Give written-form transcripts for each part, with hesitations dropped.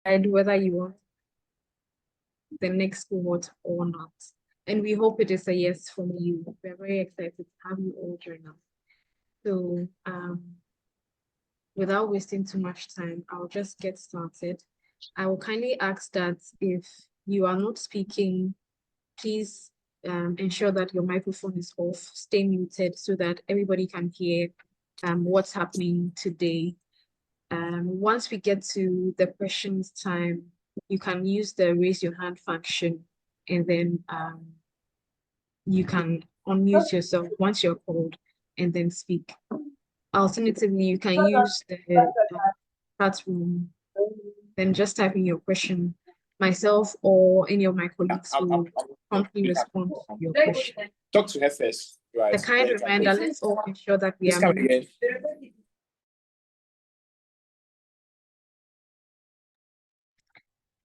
whether you want the next cohort or not. And we hope it is a yes from you. We're very excited to have you all join us. So without wasting too much time, I'll just get started. I will kindly ask that if you are not speaking, please ensure that your microphone is off, stay muted so that everybody can hear what's happening today. Once we get to the questions time, you can use the raise your hand function, and then you can unmute yourself once you're called and then speak. Alternatively, you can use the chat room, then just type in your question. Myself or any of my colleagues will promptly respond to your question. Talk to her first. Right. A kind reminder, let's all ensure that we are muted.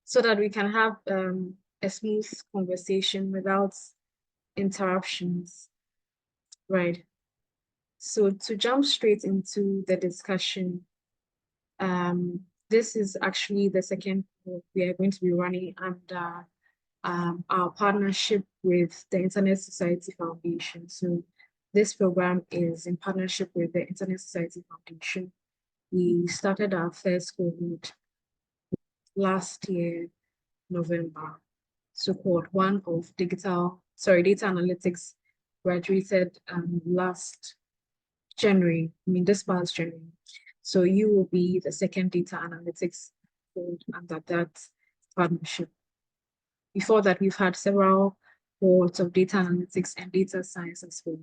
So that we can have a smooth conversation without interruptions. Right. So to jump straight into the discussion, this is actually the second course we are going to be running under our partnership with the Internet Society Foundation. So this program is in partnership with the Internet Society Foundation. We started our first cohort last year, November. So cohort one of data analytics graduated last January, this past January. So you will be the second data analytics cohort under that partnership. Before that, we've had several cohorts of data analytics and data science as well.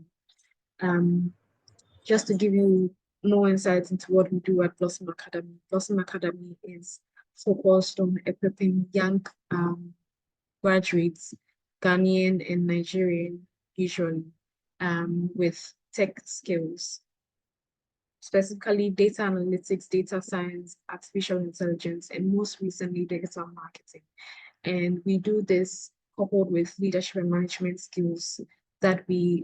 Just to give you more insight into what we do at Blossom Academy. Blossom Academy is focused on equipping young graduates, Ghanaian and Nigerian usually, with tech skills, specifically data analytics, data science, artificial intelligence, and most recently digital marketing. And we do this coupled with leadership and management skills that we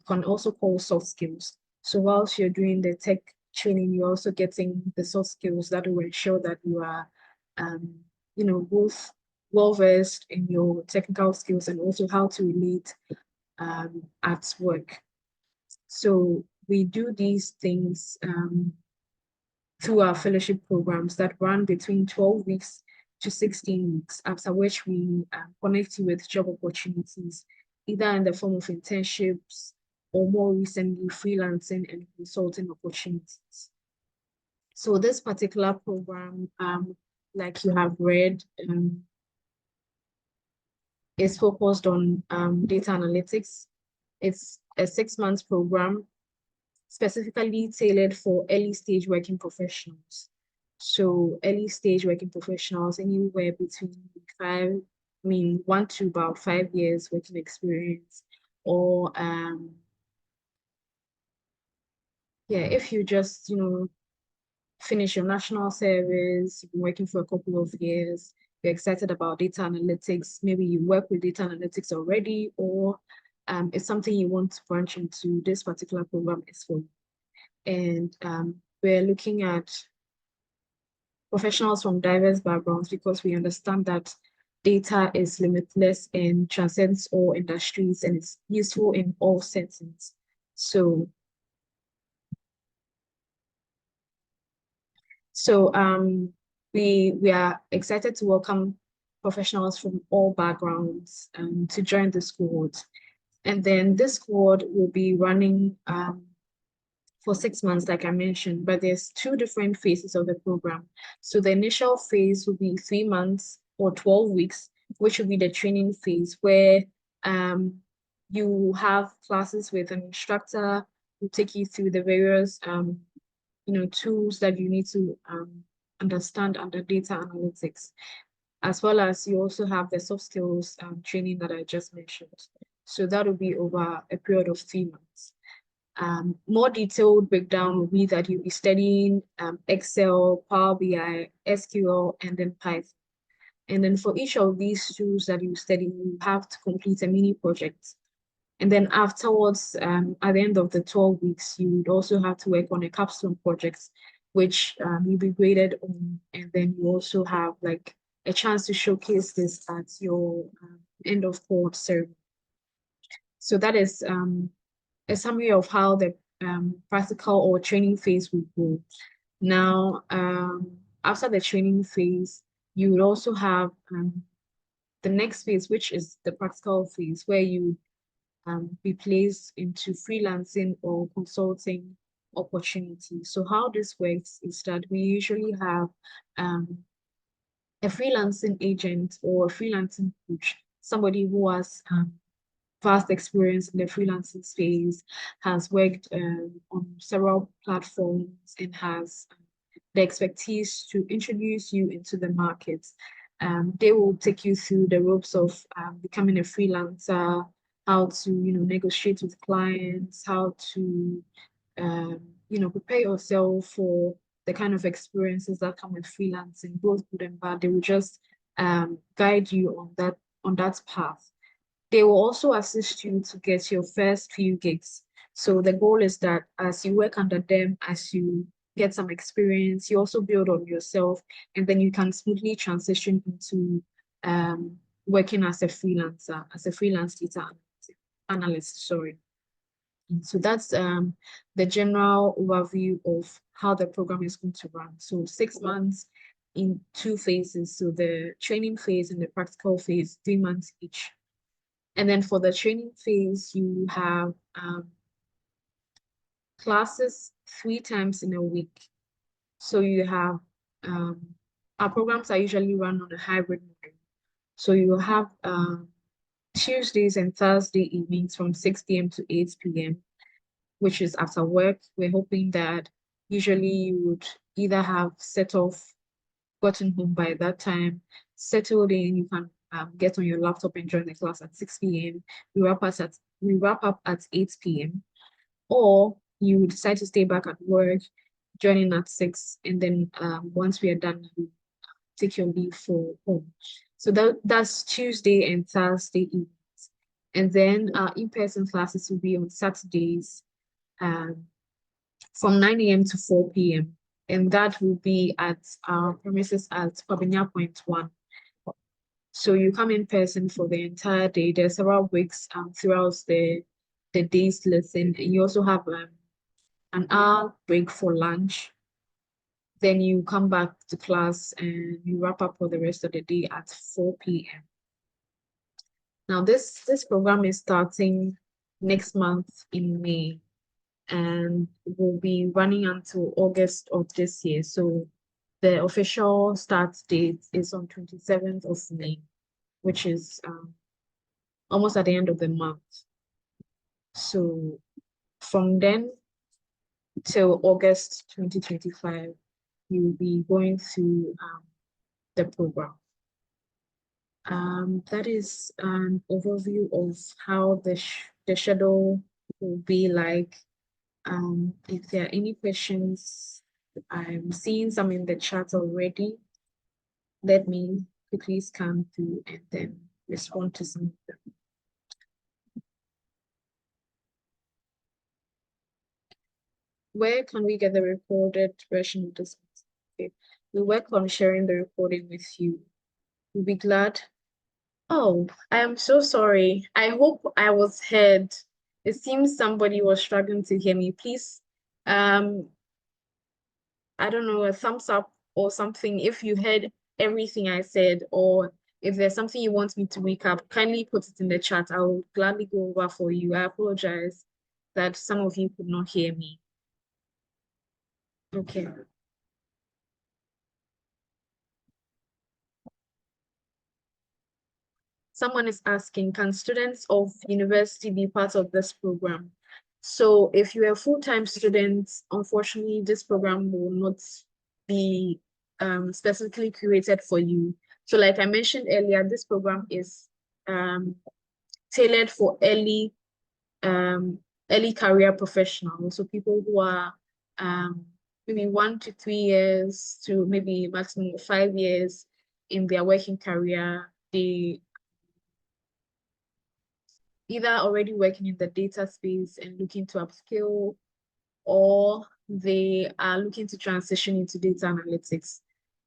can also call soft skills. So whilst you're doing the tech training, you're also getting the soft skills that will ensure that you are, both well-versed in your technical skills and also how to relate at work. So we do these things through our fellowship programs that run between 12 weeks to 16 weeks, after which we connect you with job opportunities, either in the form of internships or more recently freelancing and consulting opportunities. So this particular program, like you have read, is focused on data analytics. It's a 6-month program specifically tailored for early stage working professionals. So early stage working professionals, anywhere between 1 to about 5 years working experience, or if you just finish your national service, you've been working for a couple of years, you're excited about data analytics, maybe you work with data analytics already, or it's something you want to branch into, this particular program is for you. And we're looking at professionals from diverse backgrounds because we understand that data is limitless and transcends all industries and is useful in all settings. So we are excited to welcome professionals from all backgrounds to join this cohort. And then this cohort will be running for 6 months, like I mentioned, but there's 2 different phases of the program. So the initial phase will be 3 months or 12 weeks, which will be the training phase where you have classes with an instructor who take you through the various tools that you need to understand under data analytics, as well as you also have the soft skills training that I just mentioned. So that will be over a period of 3 months. More detailed breakdown will be that you'll be studying Excel, Power BI, SQL, and then Python. And then for each of these tools that you study, you have to complete a mini project. And then afterwards, at the end of the 12 weeks, you would also have to work on a capstone project which you'll be graded on, and then you also have like a chance to showcase this at your end of course ceremony. So that is a summary of how the practical or training phase will go. Now, after the training phase, you would also have the next phase, which is the practical phase, where you be placed into freelancing or consulting opportunities. So how this works is that we usually have a freelancing agent or a freelancing coach, somebody who has vast experience in the freelancing space, has worked on several platforms, and has the expertise to introduce you into the market. They will take you through the ropes of becoming a freelancer, how to negotiate with clients, how to prepare yourself for the kind of experiences that come with freelancing, both good and bad. They will just guide you on that path. They will also assist you to get your first few gigs. So the goal is that as you work under them, as you get some experience, you also build on yourself, and then you can smoothly transition into working as a freelancer, as a freelance data analyst, sorry. And so that's the general overview of how the program is going to run. So 6 months in 2 phases. So the training phase and the practical phase, 3 months each. And then for the training phase, you have classes 3 times in a week. So you have, our programs are usually run on a hybrid model. So you have Tuesdays and Thursday evenings from 6 p.m. to 8 p.m., which is after work. We're hoping that usually you would either have gotten home by that time, settled in, you can get on your laptop and join the class at 6 p.m. We wrap up at 8 p.m. Or you decide to stay back at work, joining at 6, and then once we are done, you take your leave for home. So that's Tuesday and Thursday evenings. And then in-person classes will be on Saturdays from 9 a.m. to 4 p.m. And that will be at our premises at Pabenya Point 1. So you come in person for the entire day. There are several breaks throughout the day's lesson. And you also have an hour break for lunch. Then you come back to class and you wrap up for the rest of the day at 4 p.m. Now this program is starting next month in May and will be running until August of this year. So the official start date is on 27th of May, which is almost at the end of the month. So from then till August 2025, you'll be going through the program. That is an overview of how the schedule will be like. If there are any questions, I'm seeing some in the chat already. Let me quickly scan through and then respond to some of them. Where can we get the recorded version of this? Okay. We'll work on sharing the recording with you. We'll be glad. Oh, I am so sorry. I hope I was heard. It seems somebody was struggling to hear me. Please, I don't know, a thumbs up or something if you heard everything I said, or if there's something you want me to recap, kindly put it in the chat. I will gladly go over for you. I apologize that some of you could not hear me. Okay. Someone is asking, can students of university be part of this program? So if you're a full-time student, unfortunately, this program will not be specifically created for you. So like I mentioned earlier, this program is tailored for early career professionals. So people who are maybe 1 to 3 years to maybe maximum 5 years in their working career. They either already working in the data space and looking to upskill, or they are looking to transition into data analytics.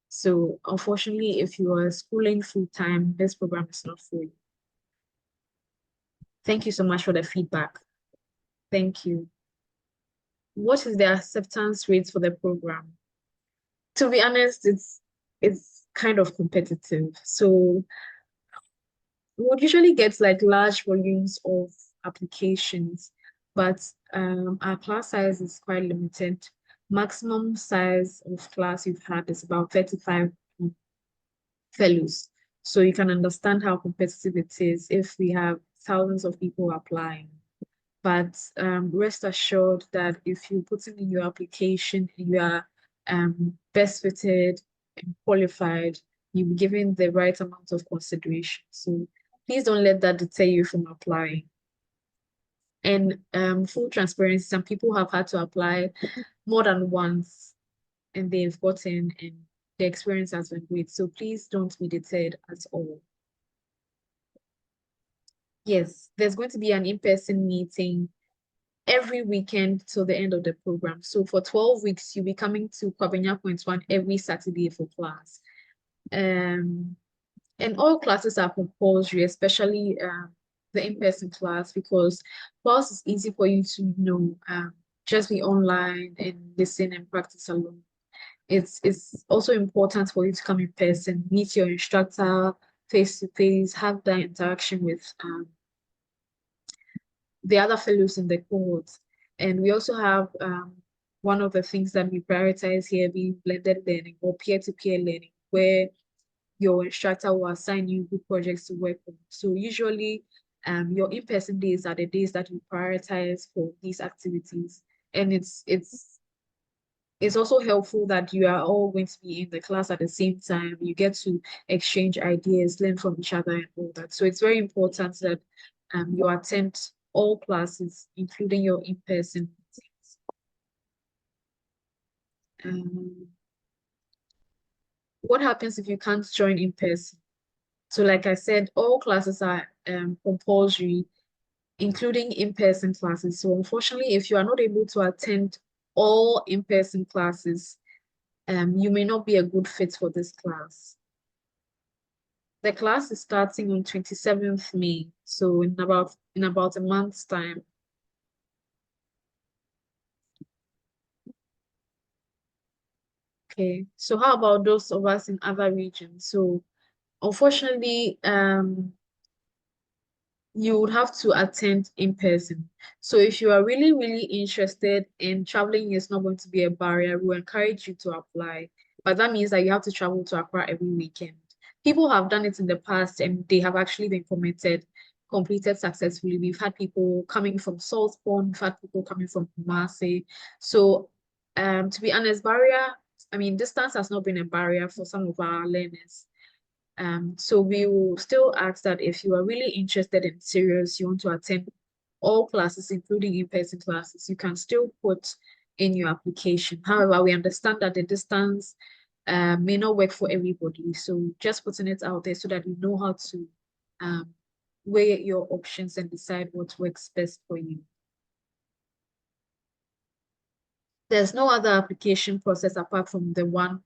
So unfortunately, if you are schooling full time, this program is not for you. Thank you so much for the feedback. Thank you. What is the acceptance rate for the program? To be honest, it's kind of competitive. So we would usually get like large volumes of applications, but our class size is quite limited. Maximum size of class we've had is about 35 fellows. So you can understand how competitive it is if we have thousands of people applying. But rest assured that if you put in your application and you are best fitted and qualified, you'll be given the right amount of consideration. So please don't let that deter you from applying. And full transparency, some people have had to apply more than once and they've gotten, and the experience has been great. So please don't be deterred at all. Yes, there's going to be an in-person meeting every weekend till the end of the program. So for 12 weeks, you'll be coming to Kwabenya Point 1 every Saturday for class. And all classes are compulsory, especially the in-person class, because class is easy for you to just be online and listen and practice alone. It's also important for you to come in person, meet your instructor face to face, have that interaction with the other fellows in the cohort. And we also have one of the things that we prioritize here being blended learning or peer-to-peer learning, where your instructor will assign you group projects to work on. So usually your in-person days are the days that we prioritize for these activities. And it's also helpful that you are all going to be in the class at the same time. You get to exchange ideas, learn from each other and all that. So it's very important that you attend all classes, including your in-person meetings. What happens if you can't join in person? So like I said, all classes are compulsory, including in-person classes. So unfortunately, if you are not able to attend all in-person classes, you may not be a good fit for this class. The class is starting on 27th May, so in about a month's time. Okay, so how about those of us in other regions? So unfortunately, you would have to attend in person. So if you are really, really interested and traveling is not going to be a barrier, we encourage you to apply. But that means that you have to travel to Accra every weekend. People have done it in the past and they have actually been completed successfully. We've had people coming from Saltpond, we've had people coming from Kumasi. So to be honest, distance has not been a barrier for some of our learners. So we will still ask that if you are really interested and serious, you want to attend all classes, including in-person classes, you can still put in your application. However, we understand that the distance may not work for everybody. So just putting it out there so that you know how to weigh your options and decide what works best for you. There's no other application process apart from the one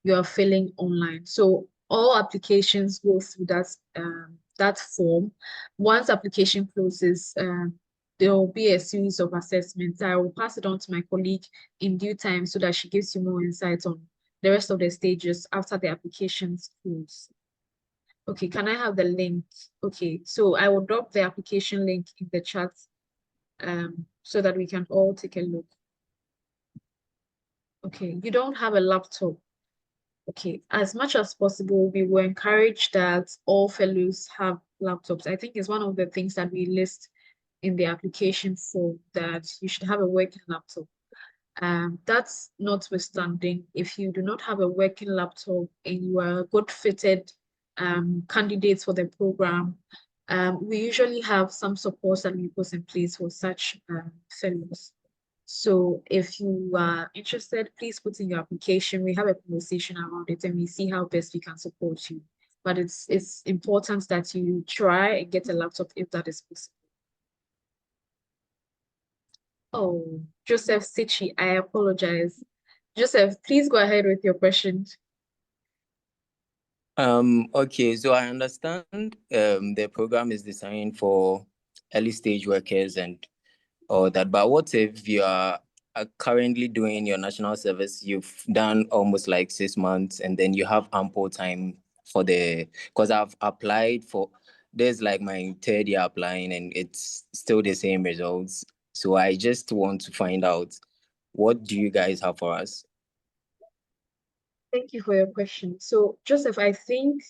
you are filling online. So all applications go through that form. Once application closes, there will be a series of assessments. I will pass it on to my colleague in due time so that she gives you more insight on the rest of the stages after the applications close. Okay, can I have the link? Okay, so I will drop the application link in the chat so that we can all take a look. Okay, you don't have a laptop. Okay, as much as possible, we will encourage that all fellows have laptops. I think it's one of the things that we list in the application form that you should have a working laptop. That's notwithstanding, if you do not have a working laptop and you are a good fitted candidates for the program, we usually have some supports that we put in place for such fellows. So if you are interested, please put in your application. We have a conversation around it and we see how best we can support you. But it's important that you try and get a laptop if that is possible. Oh, Joseph Sichi, I apologize. Joseph, please go ahead with your question. Okay, so I understand the program is designed for early stage workers and all that, but what if you are currently doing your national service, you've done almost like 6 months, and then you have ample time for because I've applied for, there's like my third year applying and it's still the same results. So I just want to find out, what do you guys have for us? Thank you for your question. So, Joseph, I think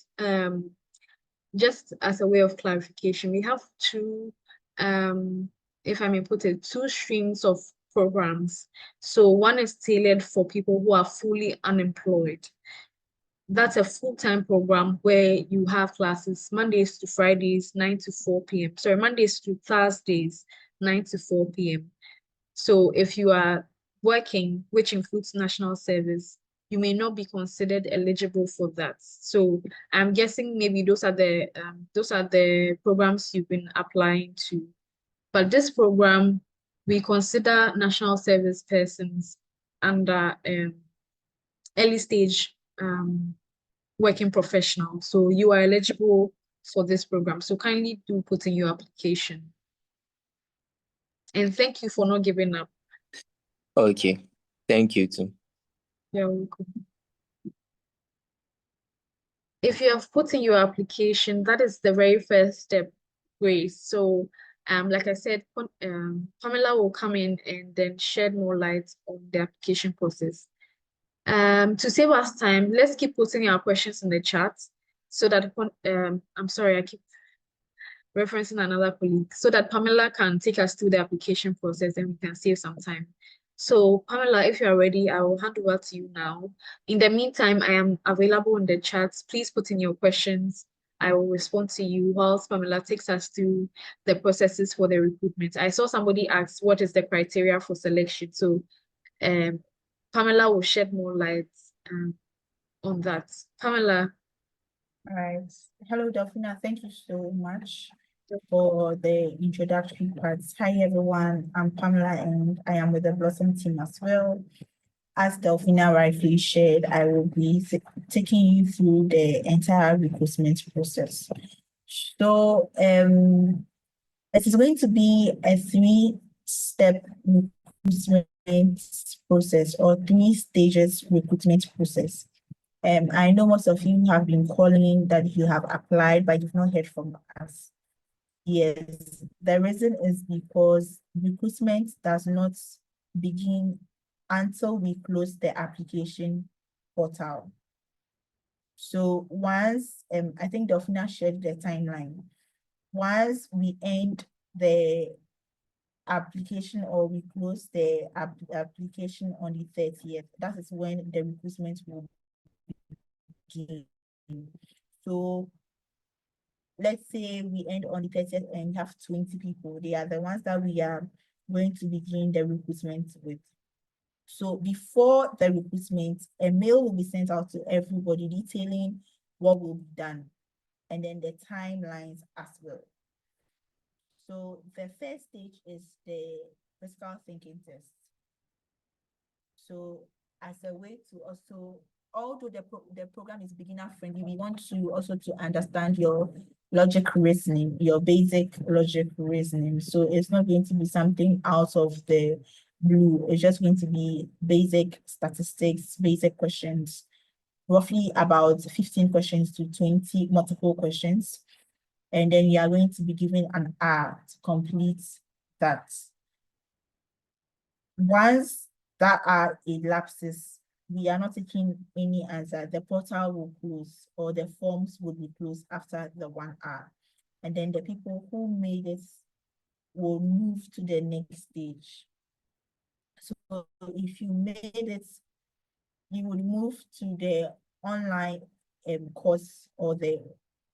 just as a way of clarification, we have two, if I may put it, two streams of programs. So one is tailored for people who are fully unemployed. That's a full-time program where you have classes Mondays to Fridays, 9 to 4 p.m. Sorry, Mondays to Thursdays, 9 to 4 p.m. So if you are working, which includes national service, you may not be considered eligible for that. So I'm guessing maybe those are the programs you've been applying to. But this program, we consider national service persons under early stage working professional. So you are eligible for this program. So kindly do put in your application. And thank you for not giving up. Okay, thank you too. You're welcome. If you have put in your application, that is the very first step, Grace. So, like I said, Pamela will come in and then shed more light on the application process. To save us time, let's keep putting our questions in the chat so that I'm sorry, I keep referencing another colleague, so that Pamela can take us through the application process and we can save some time. So Pamela, if you are ready, I will hand over to you now. In the meantime, I am available in the chat. Please put in your questions. I will respond to you whilst Pamela takes us through the processes for the recruitment. I saw somebody ask, what is the criteria for selection? So Pamela will shed more light on that. Pamela. All right. Hello, Delphina. Thank you so much for the introductory parts. Hi, everyone. I'm Pamela, and I am with the Blossom team as well. As Delphina rightly shared, I will be taking you through the entire recruitment process. So, it is going to be a 3-step recruitment process, or 3 stages recruitment process. I know most of you have been calling that you have applied, but you've not heard from us. Yes, the reason is because recruitment does not begin until we close the application portal. So once, I think Delphina shared the timeline. Once we end the application, or we close the application on the 30th, that is when the recruitment will begin. So let's say we end on the 30th and we have 20 people. They are the ones that we are going to begin the recruitment with. So before the recruitment, a mail will be sent out to everybody detailing what will be done, and then the timelines as well. So the first stage is the critical thinking test. So as a way to also, although the program is beginner friendly, we want to also to understand your logic reasoning, your basic logic reasoning. So it's not going to be something out of the blue. It's just going to be basic statistics, basic questions, roughly about 15 questions to 20 multiple questions. And then you are going to be given an hour to complete that. Once that hour elapses, we are not taking any answer. The portal will close, or the forms will be closed after the 1 hour. And then the people who made it will move to the next stage. So if you made it, you would move to the online course, or the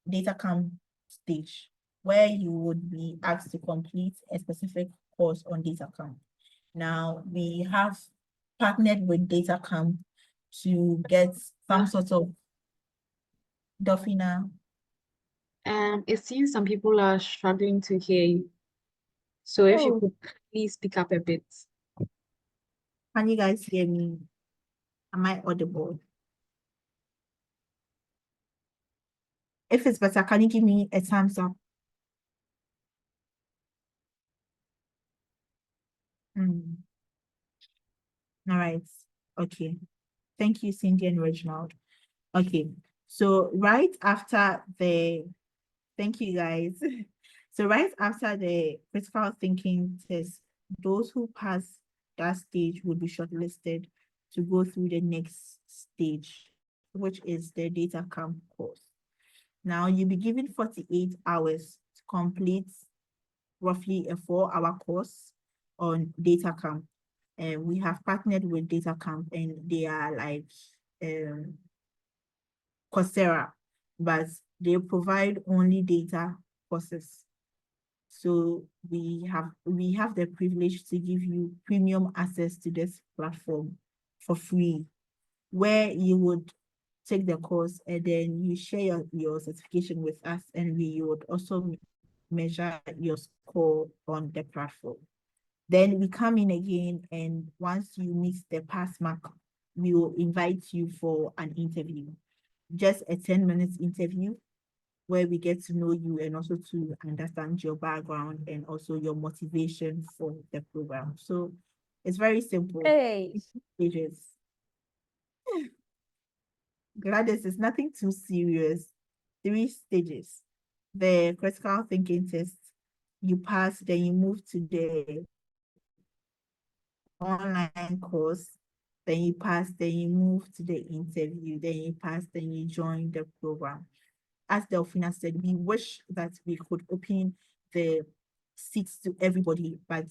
data camp stage, where you would be asked to complete a specific course on data camp. Now, we have partnered with data camp to get some sort of Delphina. It seems some people are struggling to hear you. So if you could please speak up a bit. Can you guys hear me? Am I audible? If it's better, can you give me a thumbs up? All right. Okay. Thank you, Cindy and Reginald. Okay. So right after thank you guys. So right after the critical thinking test, those who pass that stage will be shortlisted to go through the next stage, which is the data camp course. Now you'll be given 48 hours to complete roughly a 4-hour course on data camp. And we have partnered with data camp, and they are like Coursera, but they provide only data courses. So we have the privilege to give you premium access to this platform for free, where you would take the course and then you share your certification with us, and we would also measure your score on the platform. Then we come in again, and once you meet the pass mark, we will invite you for an interview, just a 10-minute interview where we get to know you and also to understand your background and also your motivation for the program. So it's very simple. Hey. Stages. Gladys, it's nothing too serious. 3 stages. The critical thinking test, you pass, then you move to the online course, then you pass, then you move to the interview, then you pass, then you join the program. As Delphina said, we wish that we could open the seats to everybody, but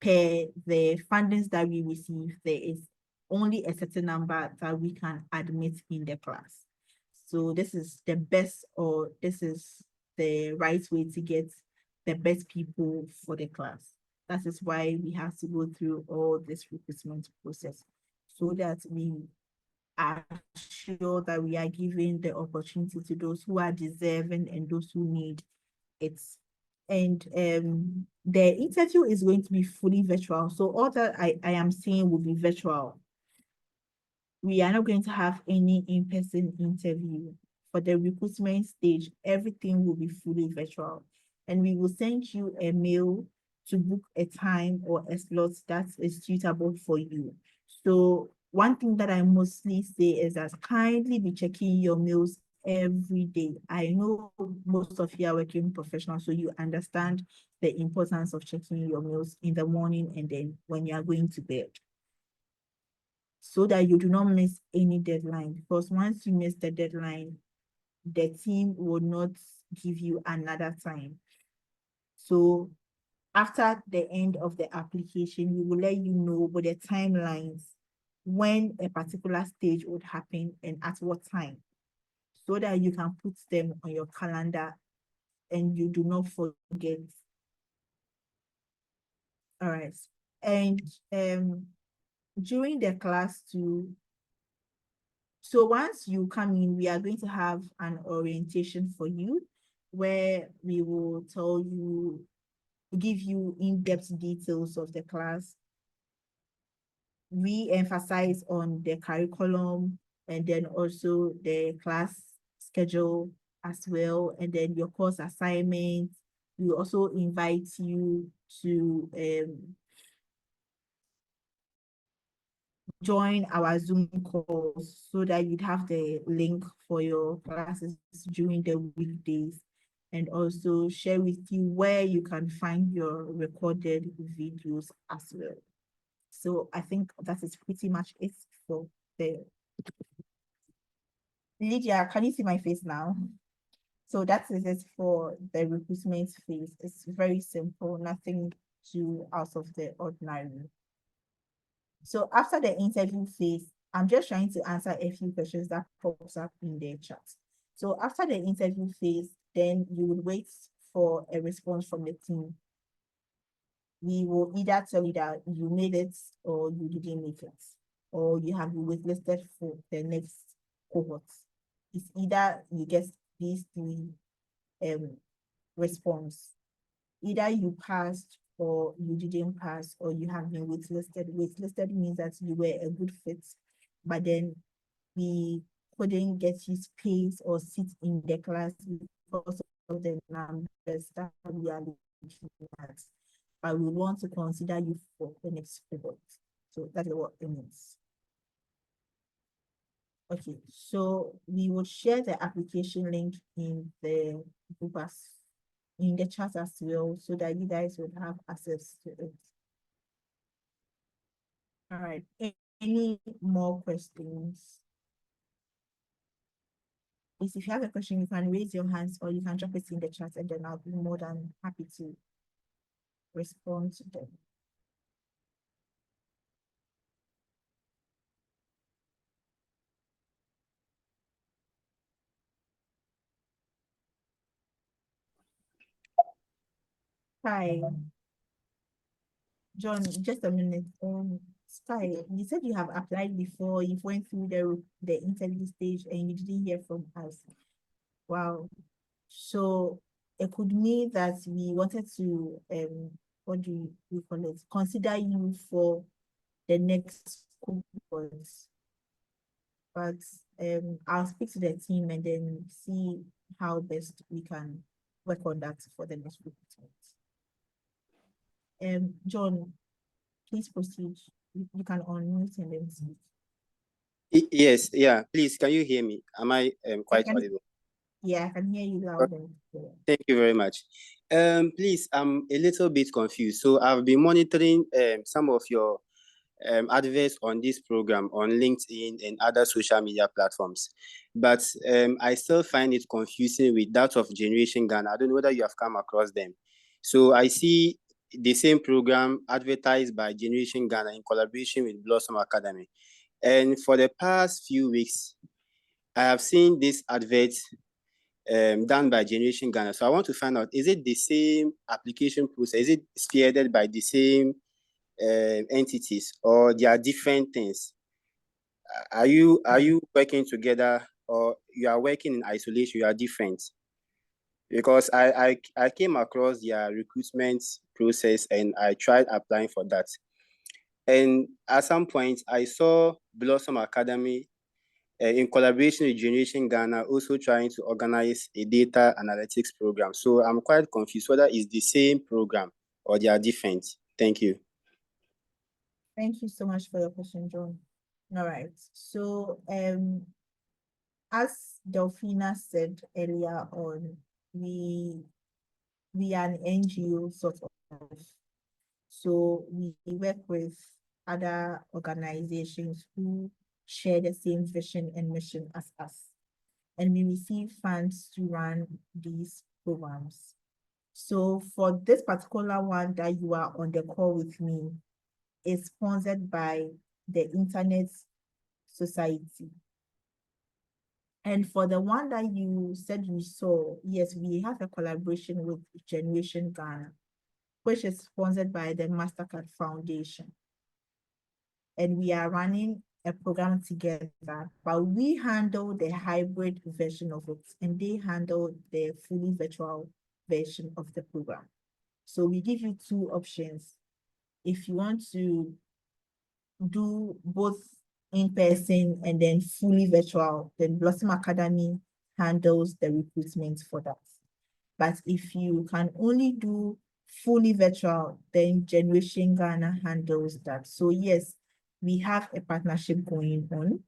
per the fundings that we receive, there is only a certain number that we can admit in the class. So this is the best, or this is the right way to get the best people for the class. That is why we have to go through all this recruitment process, so that we are sure that we are giving the opportunity to those who are deserving and those who need it. And the interview is going to be fully virtual. So all that I am saying will be virtual. We are not going to have any in-person interview. For the recruitment stage, everything will be fully virtual. And we will send you a mail to book a time or a slot that is suitable for you. So one thing that I mostly say is that kindly be checking your mails every day. I know most of you are working professionals, so you understand the importance of checking your mails in the morning and then when you are going to bed, so that you do not miss any deadline. Because once you miss the deadline, the team will not give you another time. So after the end of the application, we will let you know with the timelines when a particular stage would happen and at what time, so that you can put them on your calendar and you do not forget. All right. And during the class too, so once you come in, we are going to have an orientation for you, where we will tell you, give you in-depth details of the class. We emphasize on the curriculum and then also the class schedule as well, and then your course assignments. We also invite you to join our Zoom calls, so that you'd have the link for your classes during the weekdays, and also share with you where you can find your recorded videos as well. So I think that is pretty much it for the. Lydia, can you see my face now? So that is it for the recruitment phase. It's very simple, nothing too out of the ordinary. So after the interview phase, I'm just trying to answer a few questions that pops up in the chat. So after the interview phase, then you would wait for a response from the team. We will either tell you that you made it or you didn't make it, or you have been waitlisted for the next cohort. It's either you get these 3 response. Either you passed or you didn't pass, or you have been waitlisted. Waitlisted means that you were a good fit, but then we couldn't get you space or sit in the class because of the numbers that we are looking at. But we want to consider you for the next cohort. So that is what it means. Okay, so we will share the application link in the group in the chat as well, so that you guys will have access to it. All right, any more questions? Please, if you have a question, you can raise your hands or you can drop it in the chat, and then I'll be more than happy to respond to them. Hi, John, just a minute. Sky, you said you have applied before, you went through the interview stage and you didn't hear from us. Wow. So it could mean that we wanted to what do you call it? Consider you for the next cohort. But I'll speak to the team and then see how best we can work on that for the next recruitment. John, please proceed. You can unmute and then speak. Yes, yeah, please, can you hear me? Am I quite audible? Yeah, I can hear you loud and clear. Thank you very much. Please, I'm a little bit confused. So I've been monitoring some of your adverts on this program on LinkedIn and other social media platforms, but I still find it confusing with that of Generation Ghana. I don't know whether you have come across them. So I see the same program advertised by Generation Ghana in collaboration with Blossom Academy. And for the past few weeks, I have seen this advert done by Generation Ghana. So I want to find out, is it the same application process? Is it spearheaded by the same entities, or they are different things? Are you working together, or you are working in isolation? You are different? Because I came across their recruitment process and I tried applying for that. And at some point, I saw Blossom Academy in collaboration with Generation Ghana also trying to organize a data analytics program. So I'm quite confused whether it's the same program or they are different. Thank you. Thank you so much for your question, John. All right. So as Delphina said earlier on, we are an NGO sort of. So we work with other organizations who share the same vision and mission as us. And we receive funds to run these programs. So for this particular one that you are on the call with me, is sponsored by the Internet Society. And for the one that you said you saw, yes, we have a collaboration with Generation Ghana, which is sponsored by the MasterCard Foundation. And we are running a program together, but we handle the hybrid version of it, and they handle the fully virtual version of the program. So we give you two options. If you want to do both in person and then fully virtual, then Blossom Academy handles the recruitment for that. But if you can only do fully virtual, then Generation Ghana handles that. So yes, we have a partnership going on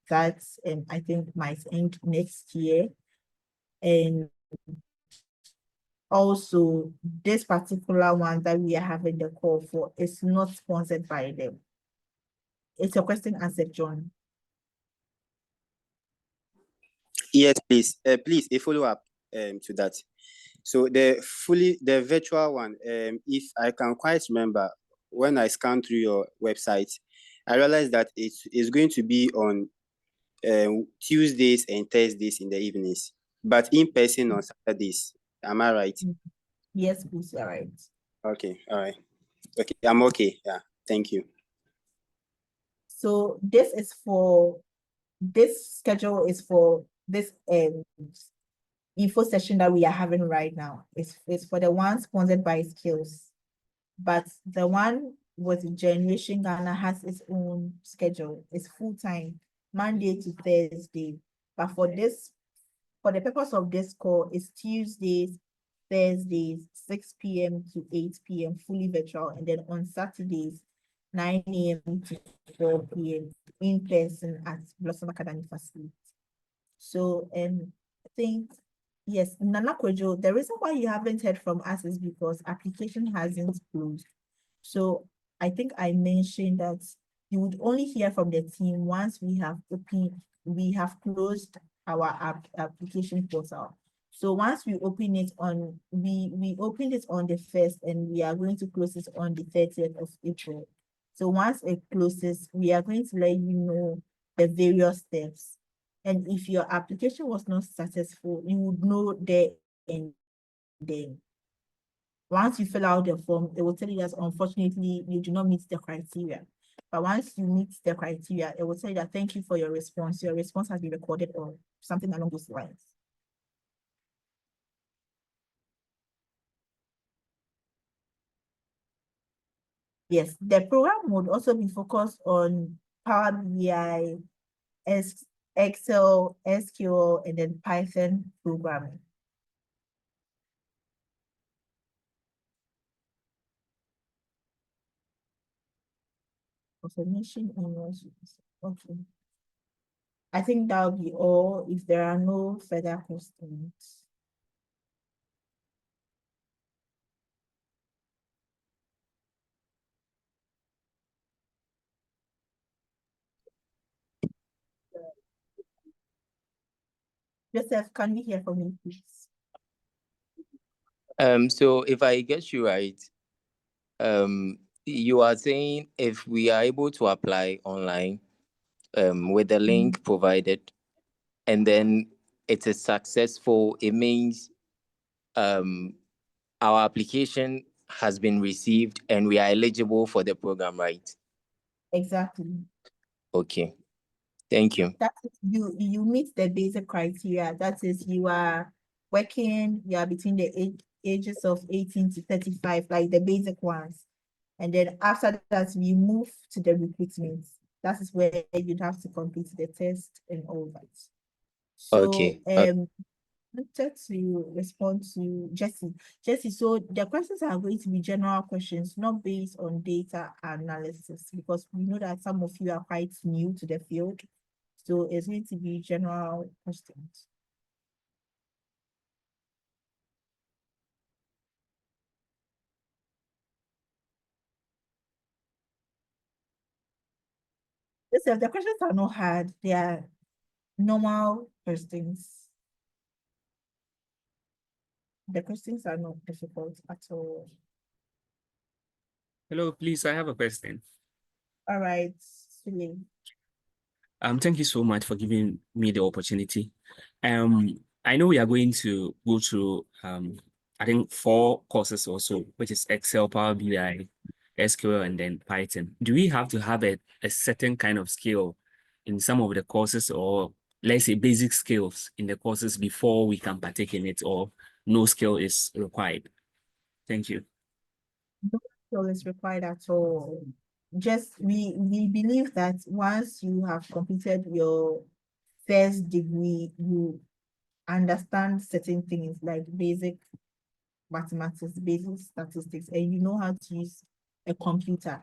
that I think might end next year. And also, this particular one that we are having the call for is not sponsored by them. It's a question answered, John. Yes, please. Please, a follow-up to that. So the virtual one, if I can quite remember, when I scanned through your website, I realized that it's going to be on Tuesdays and Thursdays in the evenings, but in person on Saturdays. Am I right? Yes, please, you're right. Okay, all right. Okay, I'm okay. Yeah, thank you. So this schedule is for this info session that we are having right now. It's for the one sponsored by SCILLS. but the one with Generation Ghana has its own schedule. It's full-time, Monday to Thursday. But for the purpose of this call, it's Tuesdays, Thursdays, 6 p.m. to 8 p.m., fully virtual, and then on Saturdays, 9 a.m. to 4 p.m. in person at Blossom Academy facility. So I think, yes, Nana Kojo, the reason why you haven't heard from us is because application hasn't closed. So I think I mentioned that you would only hear from the team once we have closed our application portal. So once we open it on, we opened it on the 1st and we are going to close it on the 30th of April. So once it closes, we are going to let you know the various steps. And if your application was not successful, you would know there and then. Once you fill out the form, it will tell you that unfortunately you do not meet the criteria. But once you meet the criteria, it will tell you that thank you for your response. Your response has been recorded or something along those lines. Yes, the program would also be focused on Power BI, Excel, SQL, and then Python programming. Confirmation emails. Okay. I think that'll be all if there are no further questions. Joseph, can we hear from you, please? So if I get you right, you are saying if we are able to apply online, with the link provided, and then it is successful, it means our application has been received and we are eligible for the program, right? Exactly. Okay. Thank you. That is, you meet the basic criteria. That is, you are working, you are between the ages of 18 to 35, like the basic ones. And then after that, we move to the recruitment. That is where you'd have to complete the test and all that. So, Okay. wanted to respond to Jesse. Jesse, so the questions are going to be general questions, not based on data analysis, because we know that some of you are quite new to the field. So it's going to be general questions. Listen, the questions are not hard. They are normal questions. The questions are not difficult at all. Hello, please, I have a question. All right, Sule. Thank you so much for giving me the opportunity. I know we are going to go through I think 4 courses also, which is Excel, Power BI, SQL, and then Python. Do we have to have a certain kind of skill in some of the courses, or let's say basic skills in the courses before we can partake in it, or no skill is required? Thank you. No skill is required at all. Just we believe that once you have completed your first degree, you understand certain things like basic mathematics, basic statistics, and you know how to use a computer.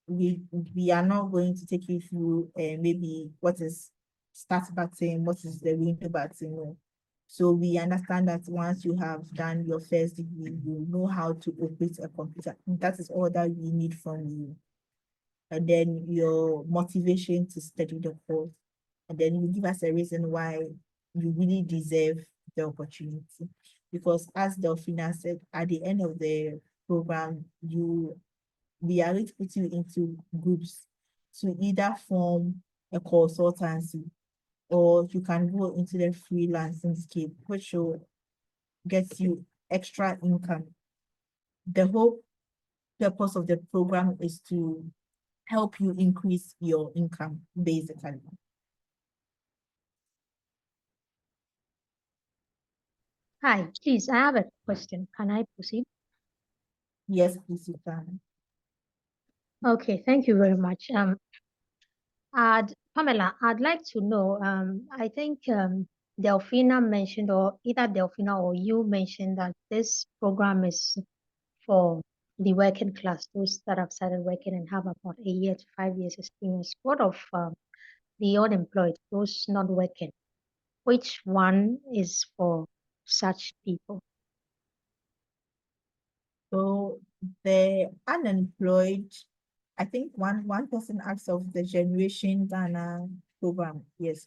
We are not going to take you through maybe what is start button, what is the window button. No. So we understand that once you have done your first degree, you know how to operate a computer. And that is all that we need from you. And then your motivation to study the course. And then you give us a reason why you really deserve the opportunity. Because as Delphina said, at the end of the program, we are going to put you into groups to either form a consultancy, or you can go into the freelancing scheme, which will get you extra income. The whole purpose of the program is to help you increase your income, basically. Hi, please, I have a question. Can I proceed? Yes, please, you can. Okay, thank you very much. Pamela, I'd like to know, I think Delphina mentioned, or either Delphina or you mentioned that this program is for the working class, those that have started working and have about 1 year to 5 years experience. What of the unemployed, those not working? Which one is for such people? So the unemployed, I think one person asked of the Generation Ghana program. Yes,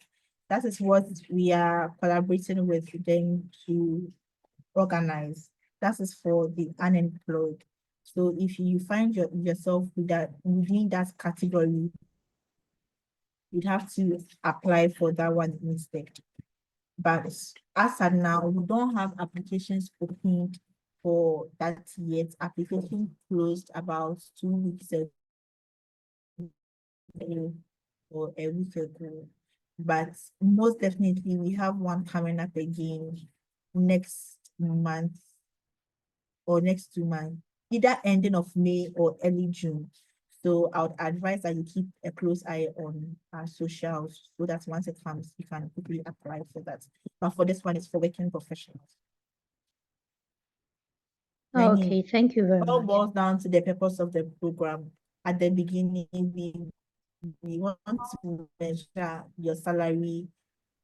that is what we are collaborating with them to organize. That is for the unemployed. So if you find yourself within that category, you'd have to apply for that one instead. But as of now, we don't have applications opened for that yet. Application closed about 2 weeks ago or a week ago. But most definitely, we have one coming up again next month or next 2 months, either ending of May or early June. So I would advise that you keep a close eye on our socials so that once it comes, you can quickly apply for that. But for this one, it's for working professionals. Okay, thank you very It all much. boils down to the purpose of the program. At the beginning, we want to measure your salary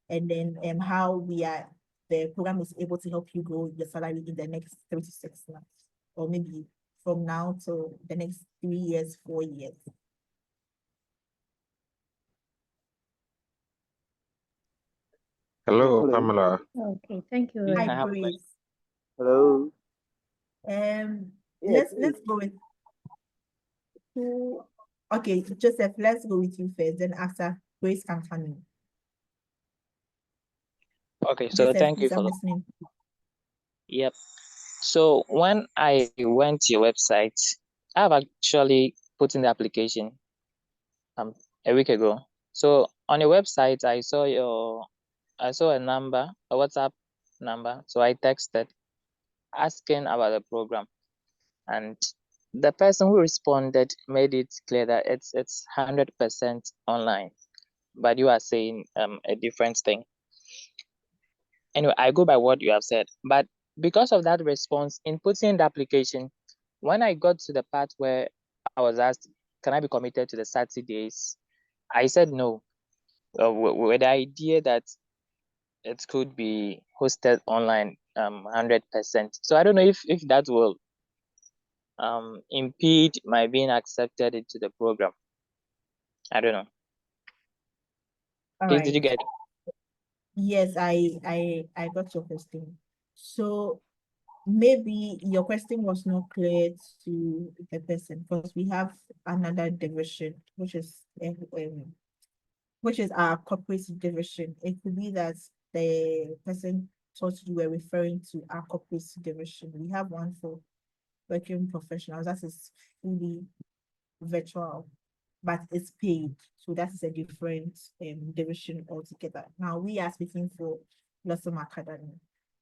and then how the program is able to help you grow your salary in the next 3 to 6 months, or maybe from now to the next 3 years, 4 years. Hello, Hello. Pamela. Okay, thank you very Please, much. I Hi, have a Grace. question. Hello. Yeah, Let's please. go with okay, Joseph, let's go with you first, then after Grace can come in. Okay, so Joseph, thank you please, for I'm the, listening. yep. So when I went to your website, I've actually put in the application a week ago. So on your website, I saw a number, a WhatsApp number. So I texted asking about the program, and the person who responded made it clear that it's 100% online, but you are saying a different thing. Anyway, I go by what you have said, but because of that response in putting in the application, when I got to the part where I was asked, can I be committed to the 30 days? I said no, with the idea that it could be hosted online 100%. So I don't know if that will impede my being accepted into the program. I don't know. All Please, did you right. get it? Yes, I got your question. So maybe your question was not clear to the person because we have another division, which is our corporate division. It could be that the person thought you were referring to our corporate division. We have one for working professionals. That is fully virtual, but it's paid. So that is a different division altogether. Now we are speaking for Blossom Academy.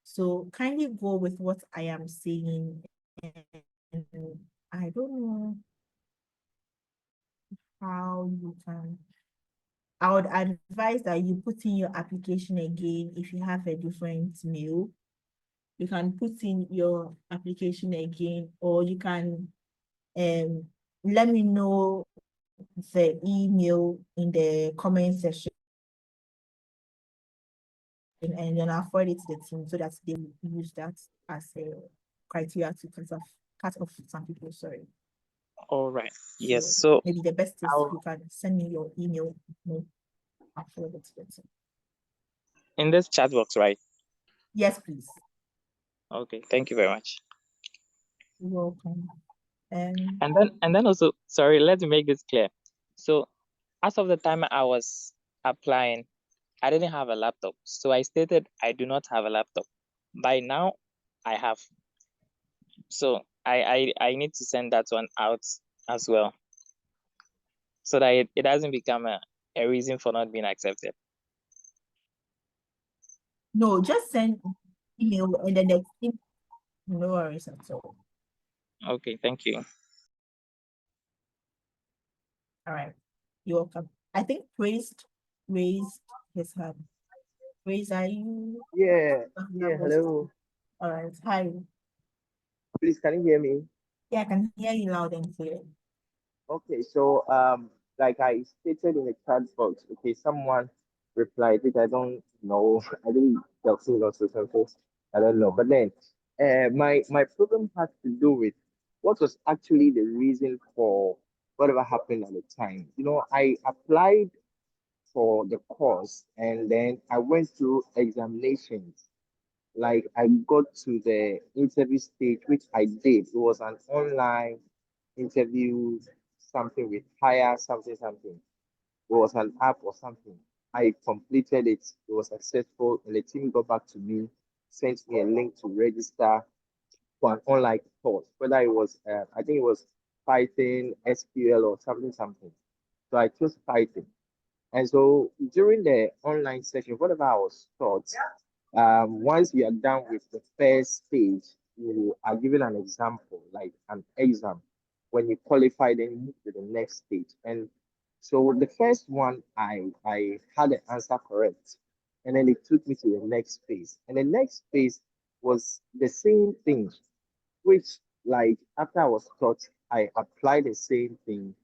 So kindly go with what I am saying. And I don't know how you can. I would advise that you put in your application again if you have a different mail. You can put in your application again, or you can let me know the email in the comment section, and then I'll forward it to the team so that they will use that as a criteria to cut off some people. Sorry. All right. So Yes. So maybe the best is I'll, you can send me your email. I'll forward it to the team. in this chat box, right? Yes, please. Okay. Thank you very much. You're welcome. And then also, sorry, let's make this clear. So as of the time I was applying, I didn't have a laptop. So I stated I do not have a laptop. By now, I have. So I need to send that one out as well, so that it doesn't become a reason for not being accepted. No, just send email and then the team. No worries at all. Okay, thank you. All right, you're welcome. I think Praise raised his hand. Praise, are you? Yeah, hello. All right, hi. Please, can you hear me? Yeah, I can hear you loud and clear. Okay, so like I stated in the chat box, okay, someone replied it. I don't know. I didn't tell or something. I don't know. But then, my problem has to do with what was actually the reason for whatever happened at the time. You know, I applied for the course and then I went through examinations. Like I got to the interview stage, which I did. It was an online interview, something with hire, something. It was an app or something. I completed it. It was successful, and the team got back to me, sent me a link to register for an online course. Whether it was, I think it was Python, SQL, or something. So I chose Python. And so during the online session, whatever I was taught, once we are done with the first stage, you are given an example, like an exam. When you qualify, then you move to the next stage. And so the first one, I had the answer correct. And then it took me to the next phase. And the next phase was the same thing, which like after I was taught, I applied the same thing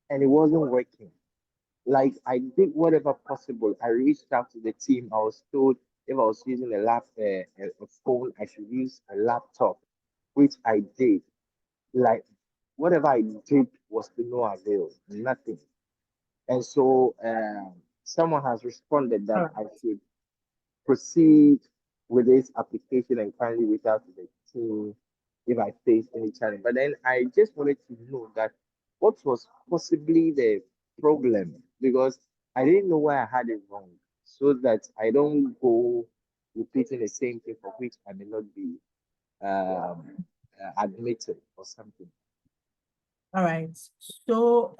and it wasn't working. Like I did whatever possible. I reached out to the team. I was told if I was using a phone, I should use a laptop, which I did. Like whatever I did was to no avail, nothing. And so someone has responded that I should proceed with this application and kindly reach out to the team if I face any challenge. But then I just wanted to know that what was possibly the problem because I didn't know why I had it wrong, so that I don't go repeating the same thing for which I may not be admitted or something. All right. So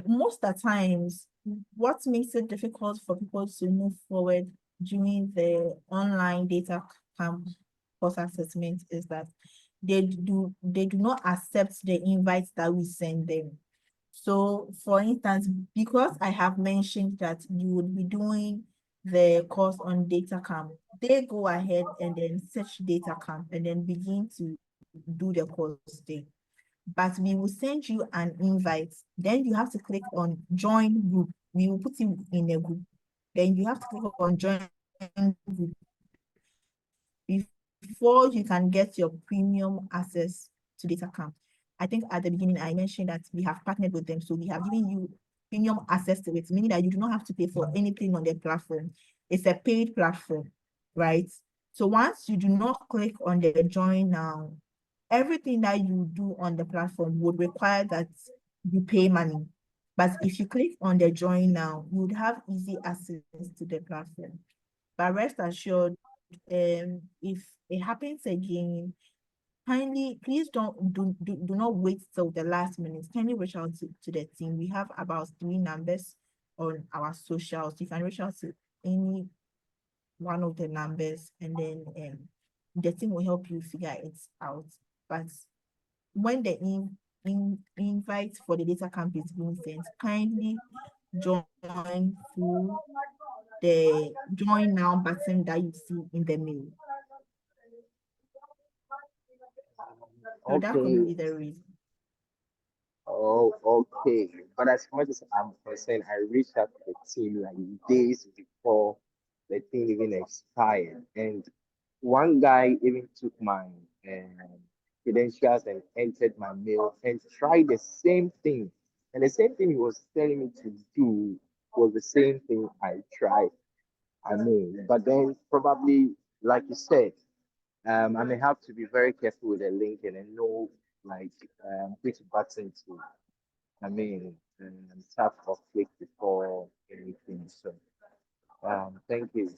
most of the times, what makes it difficult for people to move forward during the online data camp course assessment is that they do not accept the invites that we send them. So for instance, because I have mentioned that you would be doing the course on data camp, they go ahead and then search data camp and then begin to do the course there. But we will send you an invite. Then you have to click on join group. We will put you in a group. Then you have to click on join group before you can get your premium access to data camp. I think at the beginning I mentioned that we have partnered with them. So we have given you premium access to it, meaning that you do not have to pay for anything on their platform. It's a paid platform, right? So once you do not click on the join now, everything that you do on the platform would require that you pay money. But if you click on the join now, you would have easy access to the platform. But rest assured, if it happens again, kindly please do not wait till the last minute. Kindly reach out to the team. We have about 3 numbers on our socials. You can reach out to any one of the numbers and then the team will help you figure it out. But when the invite for the data camp is being sent, kindly join through the join now button that you see in the mail. So that could be the reason. Oh, okay. But as much as I'm concerned, I reached out to the team like days before the thing even expired. And one guy even took my credentials and entered my mail and tried the same thing. And the same thing he was telling me to do was the same thing I tried. I mean, but then probably, like you said, I may have to be very careful with the link and then know like which button to, tap or click before anything. So, thank you.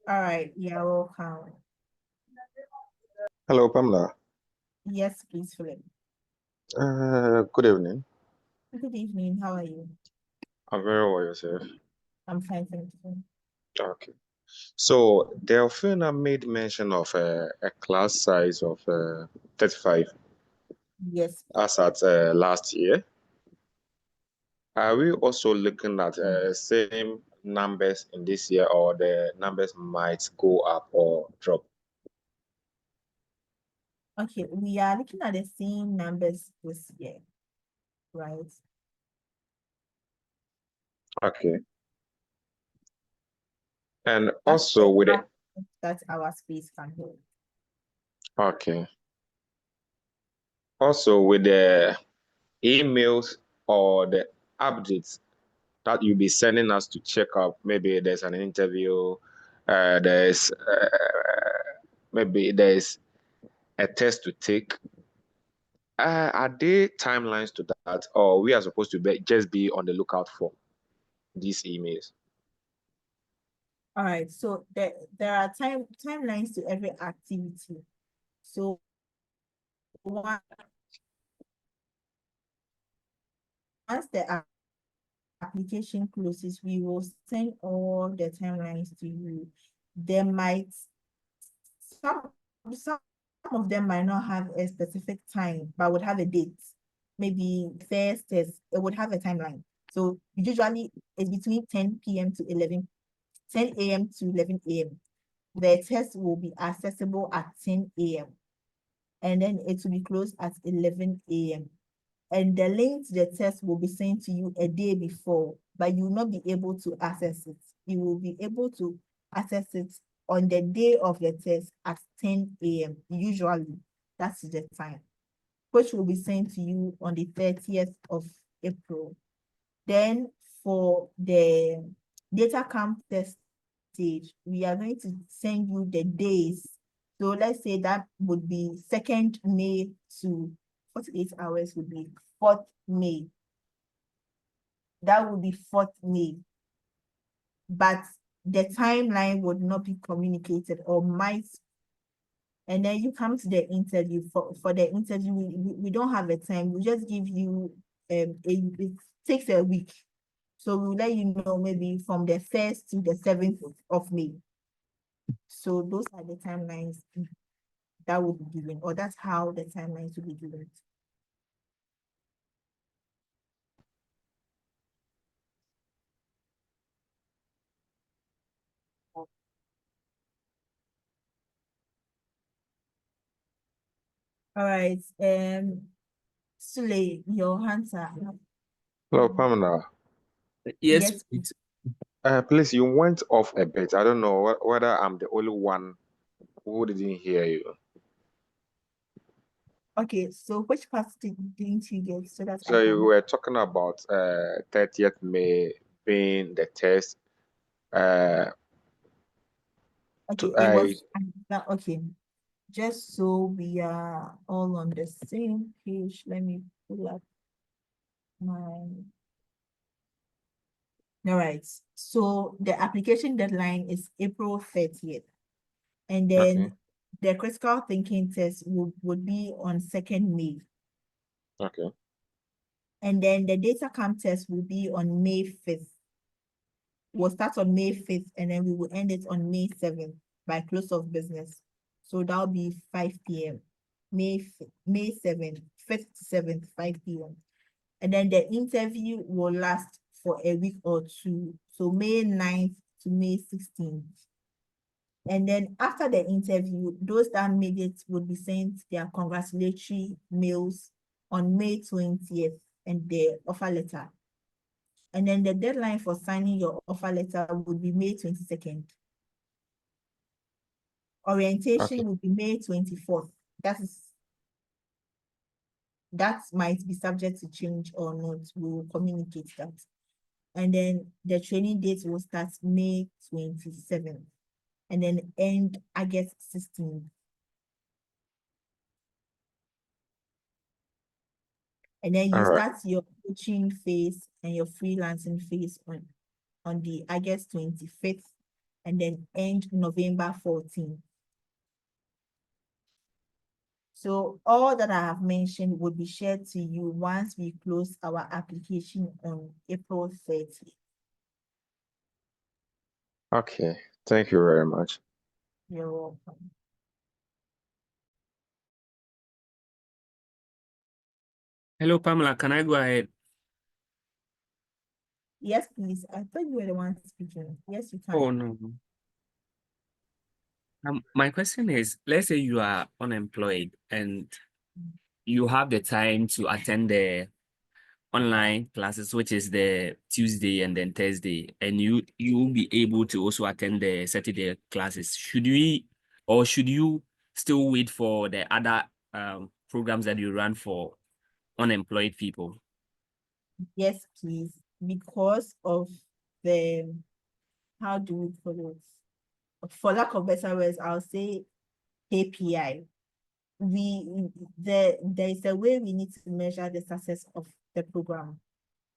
All right, you're welcome. Hello, Pamela. Yes, please, Philip. Good evening. Good evening. How are you? I'm very well, yourself. I'm fine, thank you. Okay. So Delphina made mention of a class size of 35 Yes. as at last year. Are we also looking at same numbers in this year, or the numbers might go up or drop? Okay, we are looking at the same numbers this year, right? Okay. And That's also the with it, maximum that our space can hold. okay. Also with the emails or the updates that you'll be sending us to check up, maybe there's an interview, maybe there's a test to take. Are there timelines to that, or we are supposed to just be on the lookout for these emails? All right, so there are timelines to every activity. So once the application closes, we will send all the timelines to you. There might some of them might not have a specific time, but would have a date. Maybe first test, it would have a timeline. So usually it's between 10 p.m. to 10 a.m. to 11 a.m. The test will be accessible at 10 a.m. and then it will be closed at 11 a.m. And the link to the test will be sent to you a day before, but you will not be able to access it. You will be able to access it on the day of the test at 10 a.m. Usually, that's the time, which will be sent to you on the 30th of April. Then for the data camp test stage, we are going to send you the days. So let's say that would be 2nd May to 48 hours would be 4th May. That would be 4th May. But the timeline would not be communicated or might. And then you come to the interview. For the interview, we don't have a time. We just give you, it takes a week. So we'll let you know maybe from the 1st to the 7th of May. So those are the timelines that will be given, or that's how the timelines will be given. All right, Sule, your hands are up. Hello, Pamela. Yes, Yes. Please, you went off a bit. I don't know whether I'm the only one who didn't hear you. Okay, so which part didn't you get so that So I you can? were talking about 30th May being the test. Okay, it was okay. Just so we are all on the same page, let me pull up my. All right, so the application deadline is April 30th. And then the critical thinking test would be on 2nd May. Okay. And then the data camp test will be on May 5th. We'll start on May 5th and then we will end it on May 7th by close of business. So that'll be 5 p.m. May 7th, 5th to 7th, 5 p.m. And then the interview will last for a week or two. So May 9th to May 16th. And then after the interview, those that made it would be sent their congratulatory mails on May 20th and the offer letter. And then the deadline for signing your offer letter would be May 22nd. Orientation would be May 24th. That might be subject to change or not. We will communicate that. And then the training date will start May 27th and then end August 16th. And then you start your coaching phase and your freelancing phase on the August 25th and then end November 14th. So all that I have mentioned will be shared to you once we close our application on April 30th. Okay, Thank you very much. You're welcome. Hello, Pamela. Can I go ahead? Yes, please. I thought you were the one speaking. Yes, you can. Oh, no. My question is, let's say you are unemployed and you have the time to attend the online classes, which is the Tuesday and then Thursday, and you will be able to also attend the Saturday classes. Should you still wait for the other programs that you run for unemployed people? Yes, please. Because of the, how do we call it? For lack of better words, I'll say KPI. There is a way we need to measure the success of the program,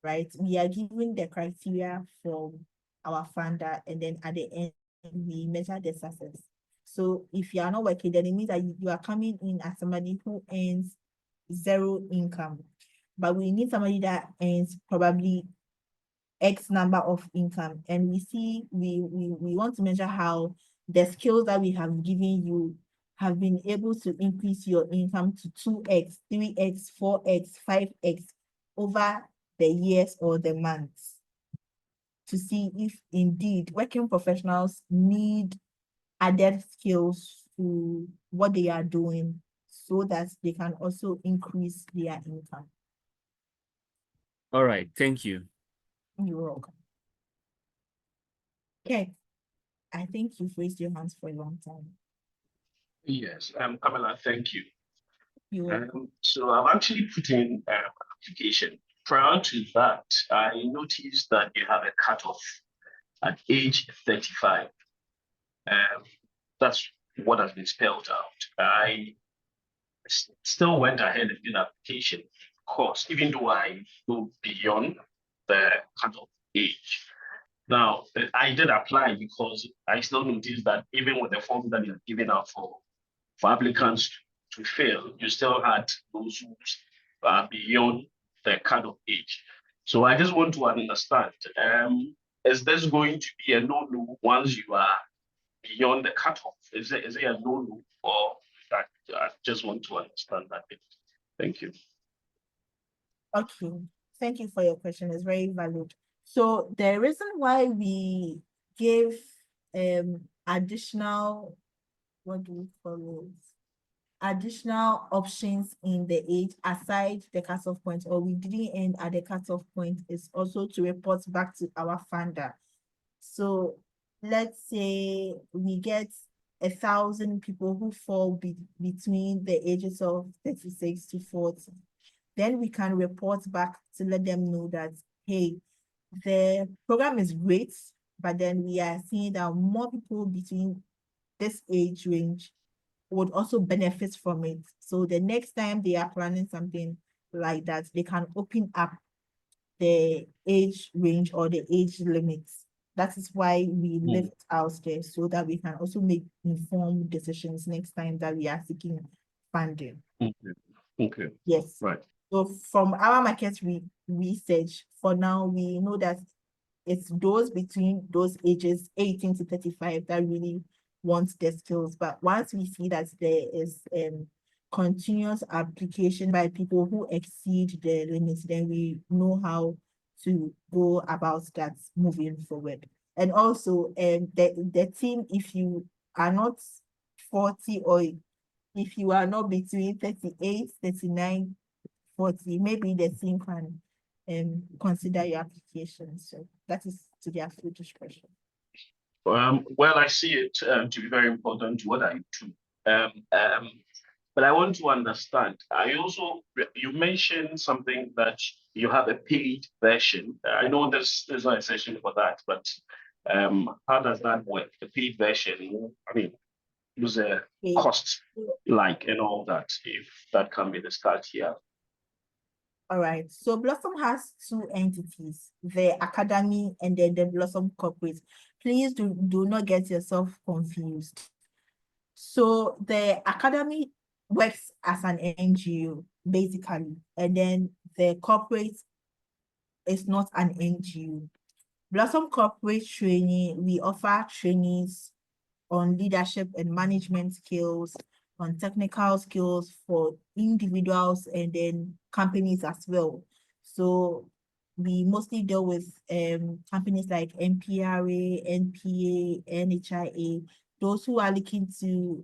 right? We are giving the criteria from our funder, and then at the end, we measure the success. So if you are not working, then it means that you are coming in as somebody who earns zero income. But we need somebody that earns probably X number of income. And we want to measure how the skills that we have given you have been able to increase your income to 2x, 3x, 4x, 5x over the years or the months, to see if indeed working professionals need added skills to what they are doing so that they can also increase their income. All right, thank you. You're welcome. Okay, I think you've raised your hands for a long time. Yes, Pamela, thank you. You're welcome. So I've actually put in an application. Prior to that, I noticed that you have a cutoff at age 35. That's what has been spelled out. I still went ahead and did an application, of course, even though I go beyond the cutoff age. Now, I did apply because I still noticed that even with the form that you're giving out for applicants to fail, you still had those who are beyond the cutoff age. So I just want to understand, is this going to be a no-no once you are beyond the cutoff? Is it a no-no, or that I just want to understand that bit? Thank you. Okay, thank you for your question. It's very valid. So the reason why we give additional, what do we call it? Additional options in the age aside the cutoff point, or we didn't end at the cutoff point, is also to report back to our funder. So let's say we get 1,000 people who fall between the ages of 36 to 40. Then we can report back to let them know that, hey, the program is great, but then we are seeing that more people between this age range would also benefit from it. So the next time they are planning something like that, they can open up the age range or the age limits. That is why we leave it out there, so that we can also make informed decisions next time that we are seeking funding. Okay. Yes. Right. So from our market research, for now, we know that it's those between those ages 18 to 35 that really want the skills. But once we see that there is continuous application by people who exceed the limits, then we know how to go about that moving forward. And also the team, if you are not 40, or if you are not between 38, 39, 40, maybe the team can consider your application. So that is to their full discretion. Well, I see it to be very important. What I do. But I want to understand. You mentioned something that you have a paid version. I know there's not a session for that, but how does that work? The paid version, I mean, was a cost like and all that, if that can be discussed here. All right, so Blossom has two entities, the Academy and then the Blossom Corporate. Please do not get yourself confused. So the Academy works as an NGO, basically, and then the corporate is not an NGO. Blossom Corporate Training, we offer trainings on leadership and management skills, on technical skills for individuals and then companies as well. So we mostly deal with companies like MPRA, NPA, NHIA, those who are looking to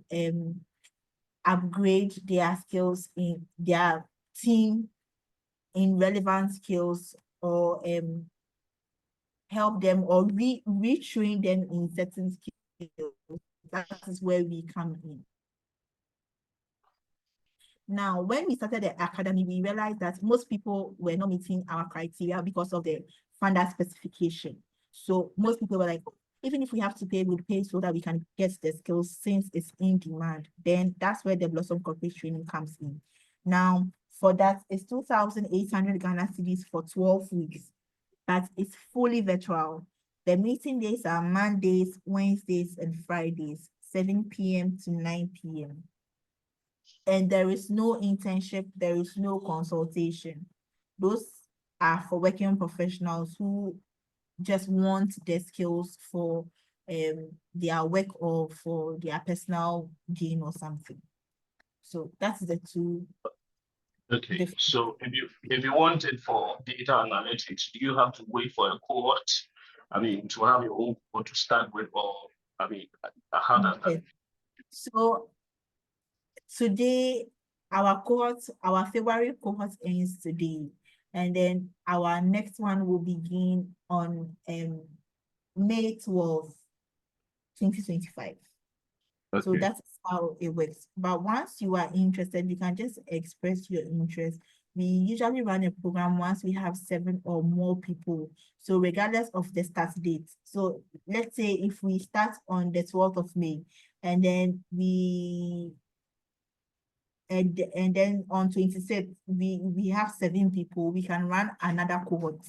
upgrade their skills in their team in relevant skills, or help them or retrain them in certain skills. That is where we come in. Now, when we started the academy, we realized that most people were not meeting our criteria because of the funder specification. So most people were like, even if we have to pay, we'll pay so that we can get the skills since it's in demand. Then that's where the Blossom Corporate Training comes in. Now, for that, it's 2,800 Ghana cedis for 12 weeks, but it's fully virtual. The meeting days are Mondays, Wednesdays, and Fridays, 7 p.m. to 9 p.m. And there is no internship, there is no consultation. Those are for working professionals who just want their skills for their work or for their personal gain or something. So that's the two. Okay, so if you want it for data analytics, do you have to wait for a cohort? I mean, to have your own cohort to start with, or I mean, how does that? So today, our February cohort ends today, and then our next one will begin on May 12th, 2025. Okay. So that's how it works. But once you are interested, you can just express your interest. We usually run a program once we have 7 or more people. So regardless of the start date. So let's say if we start on the 12th of May, and then and then on 26th, we have 7 people, we can run another cohort.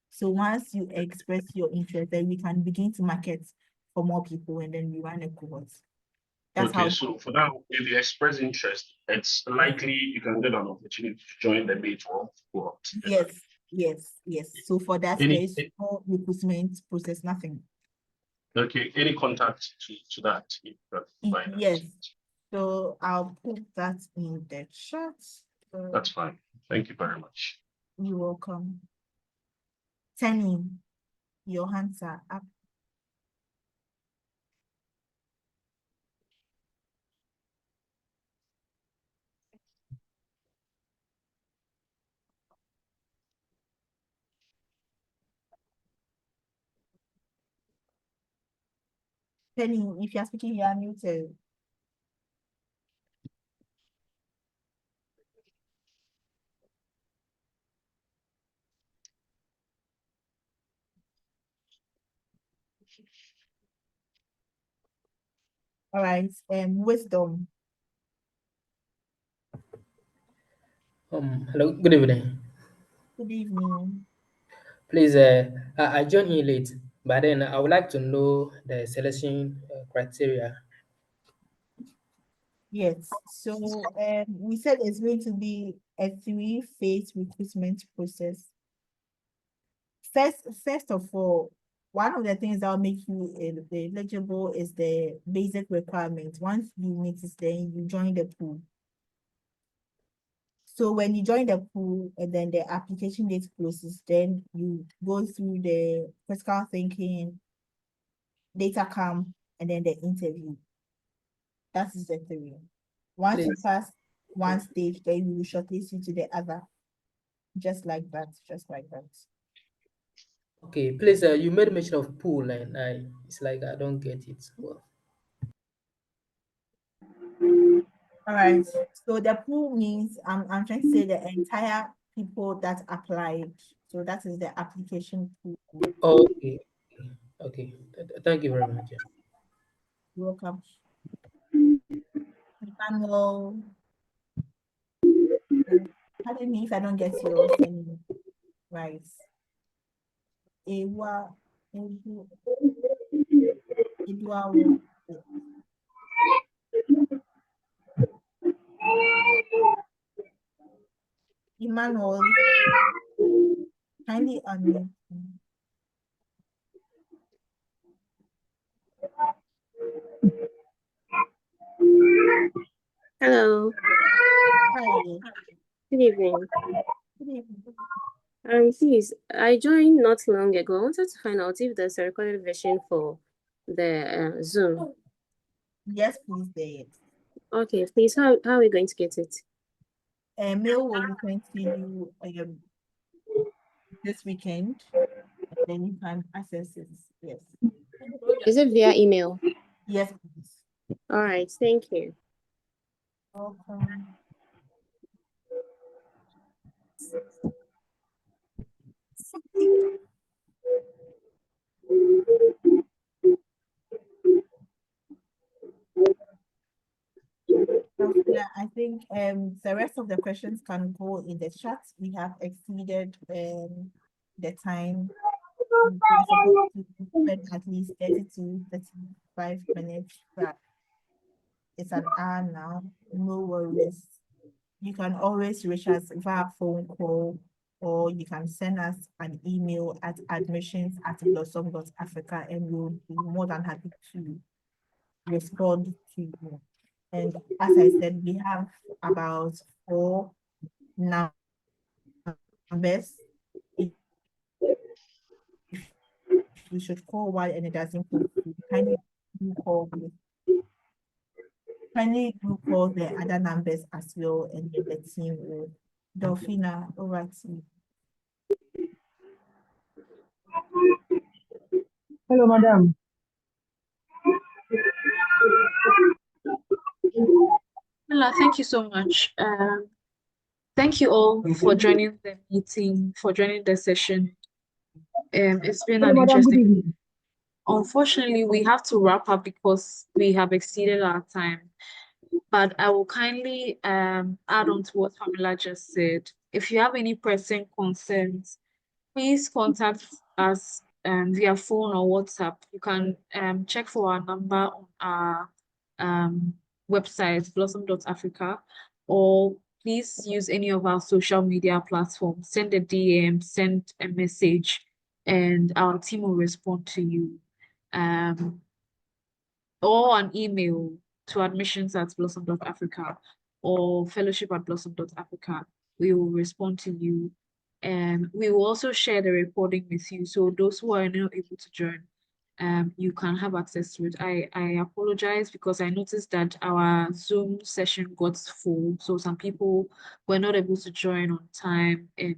So once you express your interest, then we can begin to market for more people, and then we run a cohort. That's okay, so for now, if you express interest, it's likely you can get an opportunity to join the May 12th cohort. Yes. So for that, there is no recruitment process, nothing. Okay, any contact to that? Yes. So I'll put that in the chat. That's fine. Thank you very much. You're welcome. Tenny, your hands are up. Penny, if you're speaking, you are muted. All right, wisdom. Hello, good evening. Good evening. Please, I joined in late, but then I would like to know the selection criteria. Yes, so we said it's going to be a 3-phase recruitment process. First of all, one of the things that will make you eligible is the basic requirements. Once you meet it, then you join the pool. So when you join the pool and then the application date closes, then you go through the critical thinking, data camp, and then the interview. That is the 3. Once you pass one stage, then we will shortlist you to the other. Just like that. Okay, please, you made mention of pool, and it's like I don't get it well. All right. So the pool means I'm trying to say the entire people that applied. So that is the application pool. Okay. Thank you very much. You're welcome. Emmanuel, pardon me if I don't get your name right. Emmanuel, kindly unmute. Hello, Hi. good evening. Good evening. Please, I joined not long ago. I wanted to find out if there's a recorded version for the Zoom. Yes, please, there is. Okay, please, how are we going to get it? A mail will be sent to you this weekend, and then you can access it. Yes. Is it via email? Yes, please. All right, thank you. Welcome. Yeah, I think the rest of the questions can go in the chat. We have exceeded the time. We are supposed to spend at least 30 to 35 minutes, but it's an hour now. No worries. You can always reach us via phone call, or you can send us an email at admissions@blossom.africa, and we'll be more than happy to respond to you. And as I said, we have about 4 numbers. If you should call one and it doesn't go through, kindly do call the other numbers as well, and then the team will. Delphina, over to you. Hello, madam. Hello, thank you so much. Thank you all for joining the meeting, for joining the session. It's been Hello, an madam. Good interesting. evening. Unfortunately, we have to wrap up because we have exceeded our time. But I will kindly add on to what Pamela just said. If you have any pressing concerns, please contact us via phone or WhatsApp. You can check for our number on our website, blossom.africa, or please use any of our social media platforms. Send a DM, send a message, and our team will respond to you. Or an email to admissions@blossom.africa or fellowship@blossom.africa. We will respond to you. And we will also share the recording with you. So those who are not able to join, you can have access to it. I apologize because I noticed that our Zoom session got full. So some people were not able to join on time, and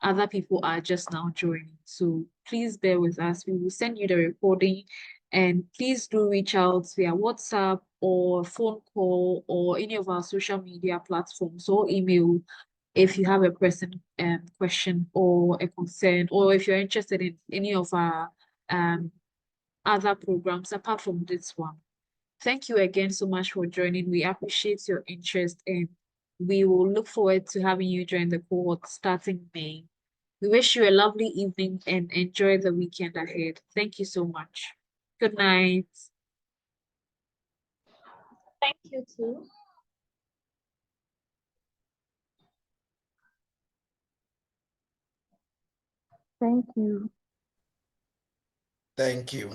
other people are just now joining. So please bear with us. We will send you the recording, and please do reach out via WhatsApp or phone call or any of our social media platforms or email if you have a pressing question or a concern, or if you're interested in any of our other programs apart from this one. Thank you again so much for joining. We appreciate your interest, and we will look forward to having you join the cohort starting May. We wish you a lovely evening and enjoy the weekend ahead. Thank you so much. Good night. Thank you too. Thank you. Thank you.